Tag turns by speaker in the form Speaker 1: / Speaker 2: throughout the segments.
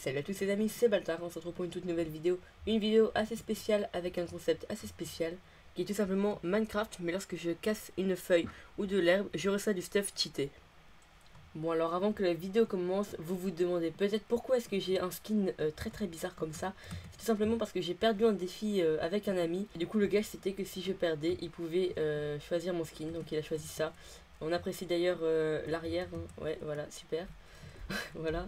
Speaker 1: salut à tous les amis, c'est Baltar, on se retrouve pour une toute nouvelle vidéo. Une vidéo assez spéciale avec un concept assez spécial qui est tout simplement Minecraft, mais lorsque je casse une feuille ou de l'herbe, je reçois du stuff cheaté. Bon alors avant que la vidéo commence, vous vous demandez peut-être pourquoi est-ce que j'ai un skin très bizarre comme ça. C'est tout simplement parce que j'ai perdu un défi avec un ami. Et du coup le gars c'était que si je perdais, il pouvait choisir mon skin, donc il a choisi ça. On apprécie d'ailleurs l'arrière, hein. Ouais voilà, super. Voilà.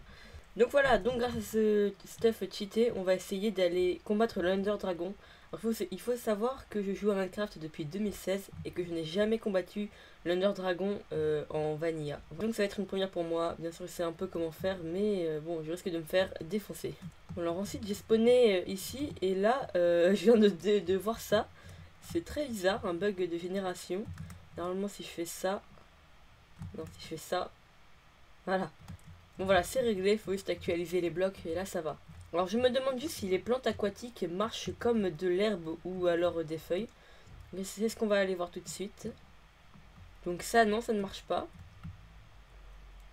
Speaker 1: Donc voilà, donc grâce à ce stuff cheaté, on va essayer d'aller combattre l'Under Dragon. Alors, il faut savoir que je joue à Minecraft depuis 2016 et que je n'ai jamais combattu l'Under Dragon en Vanilla. Donc ça va être une première pour moi, bien sûr je sais un peu comment faire, mais bon, je risque de me faire défoncer. Alors ensuite j'ai spawné ici et là, je viens de voir ça. C'est très bizarre, un bug de génération. Normalement si je fais ça, non si je fais ça, voilà. Bon voilà, c'est réglé, il faut juste actualiser les blocs et là ça va. Alors je me demande juste si les plantes aquatiques marchent comme de l'herbe ou alors des feuilles. Mais c'est ce qu'on va aller voir tout de suite. Donc ça non, ça ne marche pas.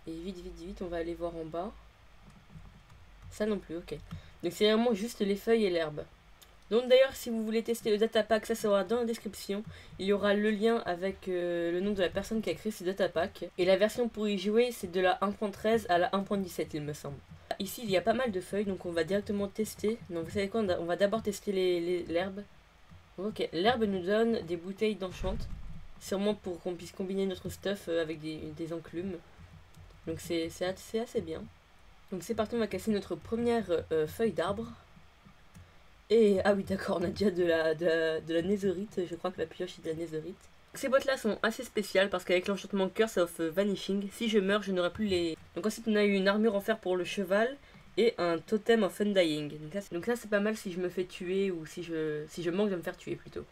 Speaker 1: Et vite, on va aller voir en bas. Ça non plus, ok. Donc c'est vraiment juste les feuilles et l'herbe. Donc d'ailleurs si vous voulez tester le datapack, ça sera dans la description. Il y aura le lien avec le nom de la personne qui a créé ce datapack. Et la version pour y jouer c'est de la 1.13 à la 1.17 il me semble. Ici il y a pas mal de feuilles donc on va directement tester. Donc vous savez quoi, on va d'abord tester l'herbe. Ok, l'herbe nous donne des bouteilles d'enchant. Sûrement pour qu'on puisse combiner notre stuff avec des enclumes. Donc c'est assez bien. Donc c'est parti, on va casser notre première feuille d'arbre. Et ah oui d'accord, on a déjà de la netherite, je crois que la pioche est de la netherite. Ces boîtes là sont assez spéciales parce qu'avec l'enchantement Curse of Vanishing, si je meurs je n'aurai plus les... Donc ensuite on a eu une armure en fer pour le cheval et un totem of Undying. Donc ça c'est pas mal si je me fais tuer ou si je manque de me faire tuer plutôt.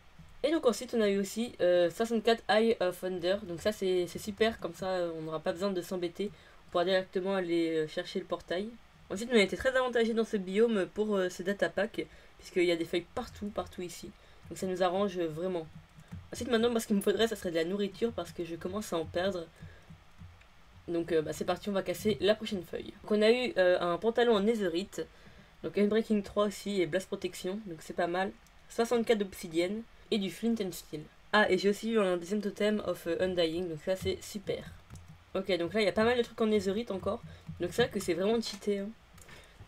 Speaker 1: Et donc ensuite on a eu aussi 64 Eye of Thunder, donc ça c'est super, comme ça on n'aura pas besoin de s'embêter, on pourra directement aller chercher le portail. Ensuite on a été très avantagé dans ce biome pour ce datapack, puisqu'il y a des feuilles partout ici, donc ça nous arrange vraiment. Ensuite maintenant moi, ce qu'il me faudrait ça serait de la nourriture parce que je commence à en perdre. Donc c'est parti, on va casser la prochaine feuille. Donc on a eu un pantalon en netherite, donc Unbreaking 3 aussi et Blast Protection, donc c'est pas mal. 64 d'obsidienne et du Flint and Steel. Ah et j'ai aussi eu un deuxième totem of Undying, donc ça c'est super. Ok donc là il y a pas mal de trucs en netherite encore, donc c'est vrai que c'est vraiment cheaté hein.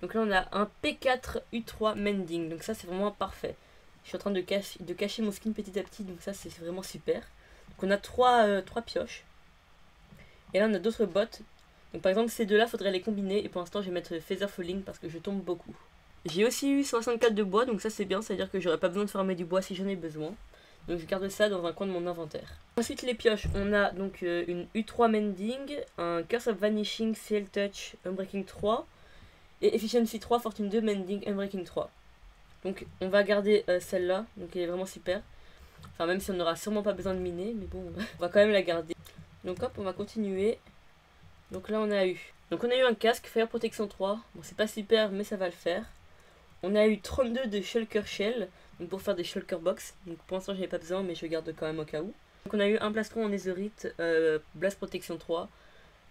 Speaker 1: Donc là on a un P4 U3 Mending, donc ça c'est vraiment parfait. Je suis en train de cacher mon skin petit à petit, donc ça c'est vraiment super. Donc on a trois pioches. Et là on a d'autres bottes. Donc par exemple ces deux là faudrait les combiner, et pour l'instant je vais mettre Feather Falling parce que je tombe beaucoup. J'ai aussi eu 64 de bois, donc ça c'est bien, c'est à dire que j'aurais pas besoin de farmer du bois si j'en ai besoin. Donc je garde ça dans un coin de mon inventaire. Ensuite les pioches, on a donc une U3 Mending, un Curse of Vanishing, Seal Touch, Unbreaking 3, et Efficiency 3, Fortune 2, Mending, Unbreaking 3. Donc on va garder celle-là, donc elle est vraiment super. Enfin même si on n'aura sûrement pas besoin de miner, mais bon, on va quand même la garder. Donc hop, on va continuer. Donc là on a eu un casque, Fire Protection 3, bon c'est pas super mais ça va le faire. On a eu 32 de Shulker Shell, donc pour faire des Shulker Box, donc pour l'instant j'en ai pas besoin mais je garde quand même au cas où. Donc on a eu un plastron en netherite, Blast Protection 3,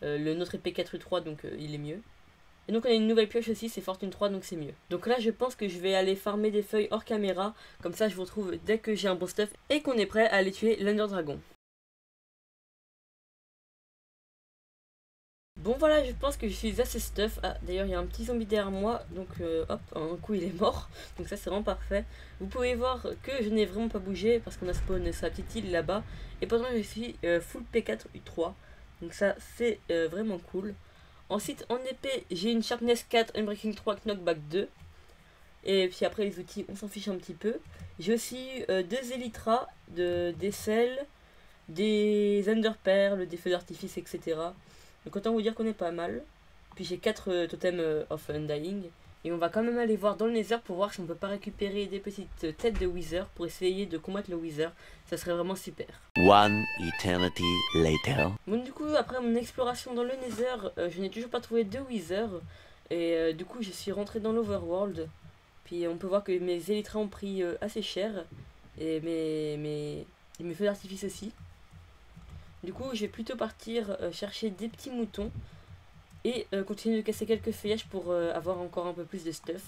Speaker 1: le notre épée 4U3 donc il est mieux. Et donc on a une nouvelle pioche aussi, c'est Fortune 3 donc c'est mieux. Donc là je pense que je vais aller farmer des feuilles hors caméra, comme ça je vous retrouve dès que j'ai un bon stuff et qu'on est prêt à aller tuer l'Under Dragon. Bon voilà, je pense que je suis assez stuff. Ah d'ailleurs il y a un petit zombie derrière moi, donc hop, un coup il est mort, donc ça c'est vraiment parfait. Vous pouvez voir que je n'ai vraiment pas bougé parce qu'on a spawn sa petite île là-bas. Et pourtant je suis full P4 U3, donc ça c'est vraiment cool. Ensuite en épée j'ai une Sharpness 4, Unbreaking 3, Knockback 2. Et puis après les outils on s'en fiche un petit peu. J'ai aussi deux Elytra, des selles, des Underperles, des feux d'artifice etc. Donc autant vous dire qu'on est pas mal. Puis j'ai 4 totems of Undying. Et on va quand même aller voir dans le Nether pour voir si on peut pas récupérer des petites têtes de Wither pour essayer de combattre le Wither. Ça serait vraiment super.
Speaker 2: One eternity later.
Speaker 1: Bon du coup après mon exploration dans le Nether, je n'ai toujours pas trouvé de Wither. Et du coup je suis rentré dans l'Overworld. Puis on peut voir que mes Elytras ont pris assez cher. Et mes feux d'artifice aussi. Du coup je vais plutôt partir chercher des petits moutons. et continuer de casser quelques feuillages pour avoir encore un peu plus de stuff.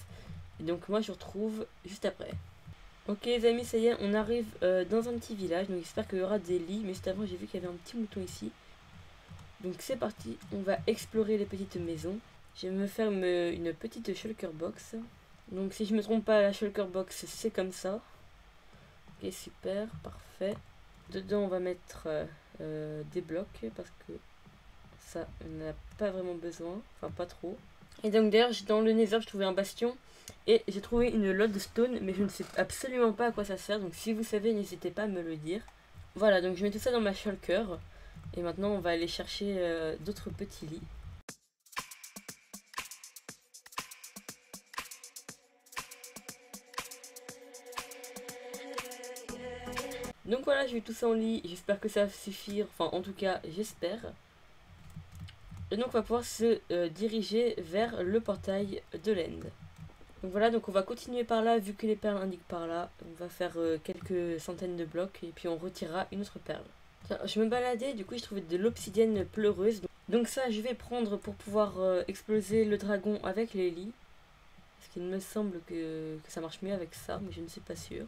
Speaker 1: Et donc moi je vous retrouve juste après. Ok les amis, ça y est, on arrive dans un petit village, donc j'espère qu'il y aura des lits, mais juste avant j'ai vu qu'il y avait un petit mouton ici. Donc c'est parti, on va explorer les petites maisons. Je vais me faire une petite shulker box. Donc si je me trompe pas, la shulker box c'est comme ça. Ok super, parfait. Dedans on va mettre des blocs parce que ça on n'a pas vraiment besoin, enfin pas trop. Et donc d'ailleurs dans le nether je trouvais un bastion. Et j'ai trouvé une lodestone, mais je ne sais absolument pas à quoi ça sert. Donc si vous savez, n'hésitez pas à me le dire. Voilà, donc je mets tout ça dans ma shulker. Et maintenant, on va aller chercher d'autres petits lits. Donc voilà, j'ai eu tout ça en lit. J'espère que ça va suffire. Enfin, en tout cas, j'espère. Et donc, on va pouvoir se diriger vers le portail de l'End. Donc voilà, donc on va continuer par là, vu que les perles indiquent par là. On va faire quelques centaines de blocs et puis on retirera une autre perle. Tiens, je me baladais, du coup j'ai trouvé de l'obsidienne pleureuse. Donc ça, je vais prendre pour pouvoir exploser le dragon avec les lits. Parce qu'il me semble que ça marche mieux avec ça, mais je ne suis pas sûre.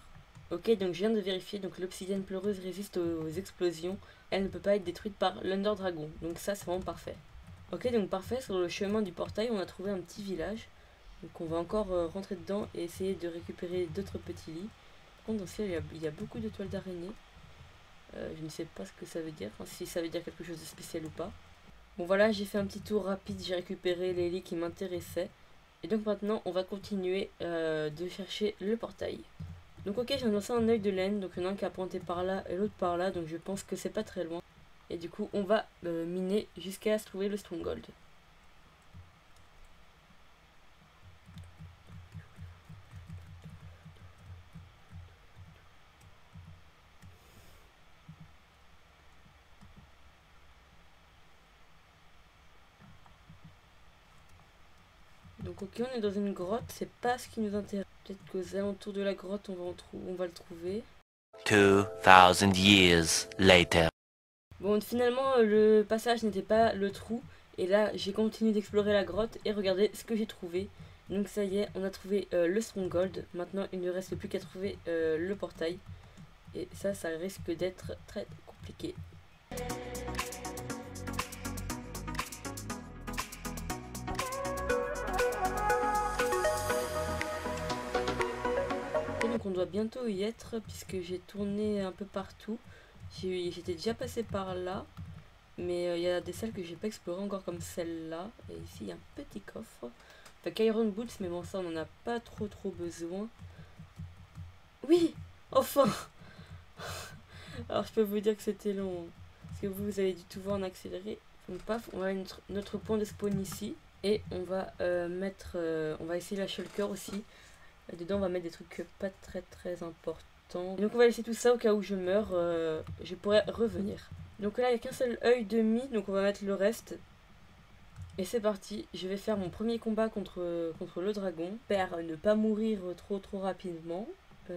Speaker 1: Ok, donc je viens de vérifier, donc l'obsidienne pleureuse résiste aux explosions. Elle ne peut pas être détruite par l'Under Dragon. Donc ça, c'est vraiment parfait. Ok, donc parfait, sur le chemin du portail, on a trouvé un petit village. Donc on va encore rentrer dedans et essayer de récupérer d'autres petits lits. Par contre dans ce cas il y a beaucoup de toiles d'araignée. Je ne sais pas ce que ça veut dire, enfin, si ça veut dire quelque chose de spécial ou pas. Bon voilà, j'ai fait un petit tour rapide, j'ai récupéré les lits qui m'intéressaient. Et donc maintenant on va continuer de chercher le portail. Donc ok, j'ai lancé un œil de laine, donc il y en a un qui a pointé par là et l'autre par là, donc je pense que c'est pas très loin. Et du coup on va miner jusqu'à se trouver le stronghold. Donc ok, on est dans une grotte, c'est pas ce qui nous intéresse. Peut-être qu'aux alentours de la grotte, on va le trouver.
Speaker 2: 2000 years later.
Speaker 1: Bon, finalement, le passage n'était pas le trou. Et là, j'ai continué d'explorer la grotte et regardez ce que j'ai trouvé. Donc ça y est, on a trouvé le stronghold. Maintenant, il ne reste plus qu'à trouver le portail. Et ça risque d'être très compliqué. Donc on doit bientôt y être puisque j'ai tourné un peu partout. J'étais déjà passé par là, mais il y a des salles que j'ai pas explorées encore comme celle-là. Et ici il y a un petit coffre. Enfin Iron Boots, mais bon ça on en a pas trop besoin. Oui, enfin. Alors je peux vous dire que c'était long. Parce que vous avez dû tout voir en accéléré. Donc paf, on va mettre notre point de spawn ici. Et on va on va essayer la shulker aussi. Dedans on va mettre des trucs pas très importants. Et donc on va laisser tout ça au cas où je meurs, je pourrais revenir. Donc là il n'y a qu'un seul œil demi, donc on va mettre le reste. Et c'est parti, je vais faire mon premier combat contre le dragon. J'espère ne pas mourir trop rapidement.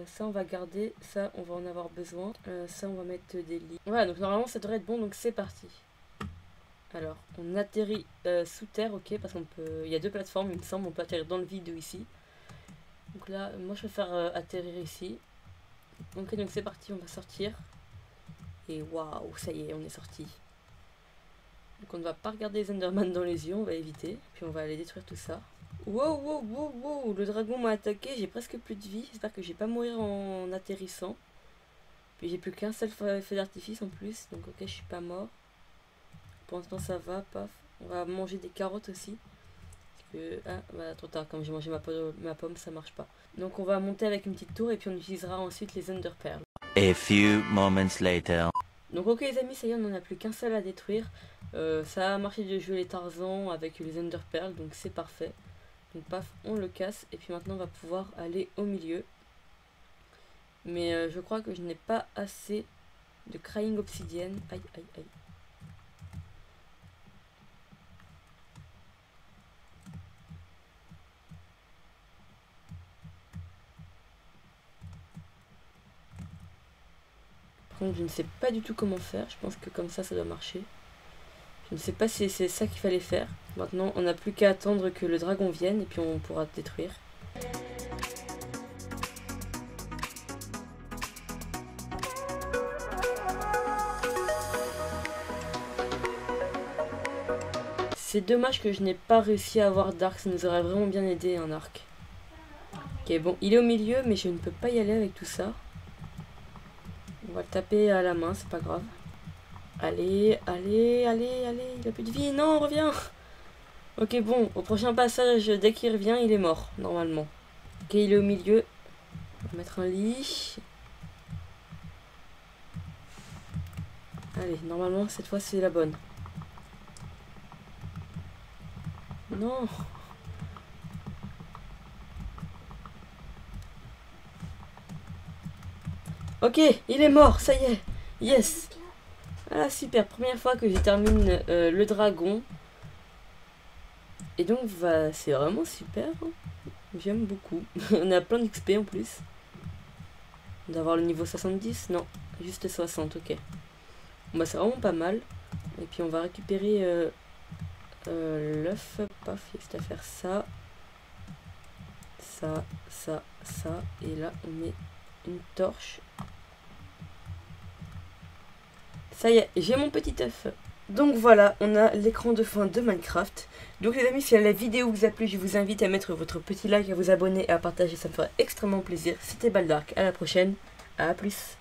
Speaker 1: Ça on va garder, ça on va en avoir besoin. Ça on va mettre des lits. Voilà, donc normalement ça devrait être bon, donc c'est parti. Alors, on atterrit sous terre, ok, parce qu'on peut... Il y a deux plateformes, il me semble, on peut atterrir dans le vide ou ici. Donc là, moi je préfère atterrir ici. Ok, donc c'est parti, on va sortir. Et waouh, ça y est, on est sorti. Donc on ne va pas regarder les Enderman dans les yeux, on va éviter. Puis on va aller détruire tout ça. Wow, le dragon m'a attaqué, j'ai presque plus de vie. J'espère que je vais pas mourir en atterrissant. Puis j'ai plus qu'un seul feu d'artifice en plus, donc ok, je suis pas mort. Pour l'instant ça va, paf. On va manger des carottes aussi. Ah, bah, trop tard, comme j'ai mangé ma pomme, ça marche pas. Donc on va monter avec une petite tour et puis on utilisera ensuite les Ender Pearls.
Speaker 2: A few moments later.
Speaker 1: Donc ok les amis, ça y est, on n'en a plus qu'un seul à détruire. Ça a marché de jouer les Tarzans avec les Ender Pearls, donc c'est parfait. Donc paf, on le casse et puis maintenant on va pouvoir aller au milieu. Mais je crois que je n'ai pas assez de Crying Obsidian. Aïe. Par contre, je ne sais pas du tout comment faire. Je pense que comme ça doit marcher. Je ne sais pas si c'est ça qu'il fallait faire. Maintenant, on n'a plus qu'à attendre que le dragon vienne et puis on pourra détruire. C'est dommage que je n'ai pas réussi à avoir d'arc, ça nous aurait vraiment bien aidé un arc. Ok, bon, il est au milieu, mais je ne peux pas y aller avec tout ça. On va le taper à la main, c'est pas grave. Allez, allez, allez, allez, il a plus de vie, non, reviens. Ok, bon, au prochain passage, dès qu'il revient, il est mort, normalement. Ok, il est au milieu. On va mettre un lit. Allez, normalement, cette fois, c'est la bonne. Non. Ok, il est mort, ça y est. Yes. Ah, super, première fois que je termine le dragon. Et donc, bah, c'est vraiment super. Hein. J'aime beaucoup. On a plein d'XP en plus. D'avoir le niveau 70? Non, juste 60, ok. Bon, bah, c'est vraiment pas mal. Et puis, on va récupérer l'œuf. Paf, il y a juste à faire ça. Ça, ça, ça. Et là, on met une torche. Ça y est, j'ai mon petit œuf. Donc voilà, on a l'écran de fin de Minecraft. Donc les amis, si la vidéo vous a plu, je vous invite à mettre votre petit like, à vous abonner et à partager, ça me ferait extrêmement plaisir. C'était Baldark, à la prochaine, à plus.